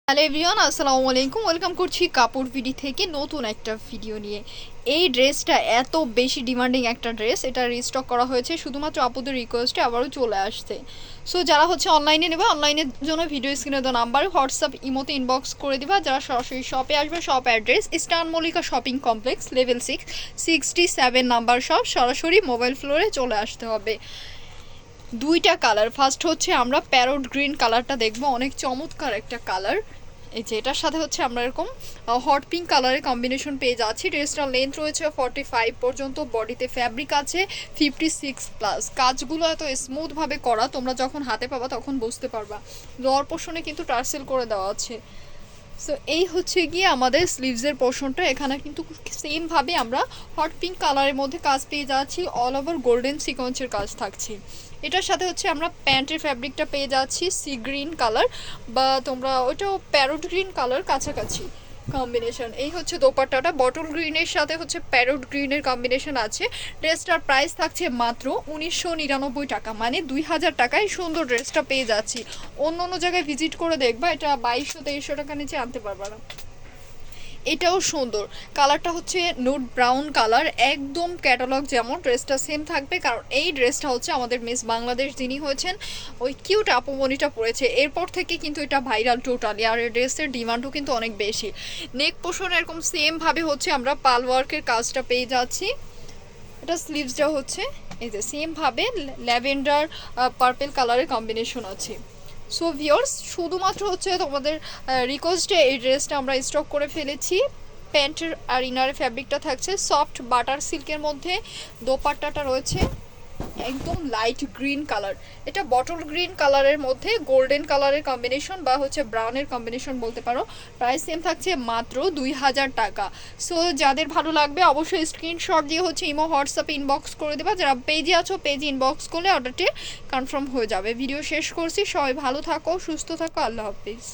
Hello everyone, আসসালামু আলাইকুম। Welcome করছি কাপড় ভিডি থেকে নতুন একটা ভিডিও নিয়ে। এই ড্রেসটা এত বেশি ডিমান্ডিং একটা ড্রেস, এটা রিস্টক করা হয়েছে শুধুমাত্র আপুদের রিকোয়েস্টে, আবারও চলে আসছে। সো যারা অনলাইনে নেবে, অনলাইনের জন্য ভিডিও স্ক্রিনে দেওয়া নাম্বার হোয়াটসঅ্যাপ ইমোতে ইনবক্স করে দিবা। যারা সরাসরি শপে আসবে, shop address eastern Mallika shopping complex, level 67 number shop. সরাসরি মোবাইল ফ্লোরে চলে আসতে হবে। দুইটা কালার, ফার্স্ট হচ্ছে আমরা প্যারট গ্রিন কালারটা দেখবো, অনেক চমৎকার একটা কালার। এই যে এটার সাথে আমরা এরকম হট পিঙ্ক কালারের কম্বিনেশন পেয়ে যাচ্ছি। ড্রেসটার লেন্থ রয়েছে 45 পর্যন্ত, বডিতে ফ্যাব্রিক আছে 56+। কাজগুলো এত স্মুথভাবে করা, তোমরা যখন হাতে পাবা তখন বুঝতে পারবা। লোয়ার পোর্শনে কিন্তু টার্সেল করে দেওয়া আছে। সো এই হচ্ছে গিয়ে আমাদের স্লিভসের পোর্শনটা। এখানে কিন্তু সেমভাবে আমরা হট পিঙ্ক কালারের মধ্যে কাজ পেয়ে যাচ্ছি, অল ওভার গোল্ডেন সিকোয়েন্সের কাজ থাকছে। এটার সাথে আমরা প্যান্টের ফ্যাব্রিকটা পেয়ে যাচ্ছি সি গ্রিন কালার, বা তোমরা ওইটাও প্যারট গ্রিন কালার কাছাকাছি কম্বিনেশন। এই হচ্ছে দোপাট্টাটা, বটল গ্রিনের সাথে প্যারট গ্রিনের কম্বিনেশন আছে। ড্রেসটার প্রাইস থাকছে মাত্র 1999 টাকা, মানে 2000 টাকায় সুন্দর ড্রেসটা পেয়ে যাচ্ছি। অন্য অন্য জায়গায় ভিজিট করে দেখবা, এটা 2200-2300 টাকা নিচে আনতে পারবা না। এটাও সুন্দর, কালারটা নুড ব্রাউন কালার, একদম ক্যাটালগ যেমন ড্রেসটা সেম থাকবে। কারণ এই ড্রেসটা আমাদের মিস বাংলাদেশ যিনি হয়েছেন, ওই কিউট আপুমনিটা পরেছে, এরপর থেকে কিন্তু এটা ভাইরাল টোটালি। আর এই ড্রেসের ডিমান্ডও কিন্তু অনেক বেশি। নেক পোর্শন এরকম সেমভাবে আমরা পাল ওয়ার্কের কাজটা পেয়ে যাচ্ছি। এটা স্লিভসটা এই যে সেমভাবে ল্যাভেন্ডার পার্পেল কালারের কম্বিনেশন আছে। সো ভিউয়ার্স, শুধুমাত্র তোমাদের রিকোয়েস্টে এই ড্রেসটা আমরা স্টক করে ফেলেছি। প্যান্টের আর ইনারের ফ্যাব্রিকটা থাকছে সফট বাটার সিল্কের মধ্যে। দোপাট্টাটা রয়েছে একদম লাইট গ্রিন কালার, এটা বটল গ্রিন কালারের মধ্যে গোল্ডেন কালারের কম্বিনেশন, বা ব্রাউনের কম্বিনেশন বলতে পারো। প্রাইস সেম থাকছে মাত্র 2000 টাকা। সো যাদের ভালো লাগবে অবশ্যই স্ক্রিনশট দিয়ে ইমো হোয়াটসঅ্যাপে ইনবক্স করে দেবা। যারা পেজে আছো, পেজে ইনবক্স করলে অর্ডারটি কনফার্ম হয়ে যাবে। ভিডিও শেষ করছি, সবাই ভালো থাকো, সুস্থ থাকো, আল্লাহ হাফিজ।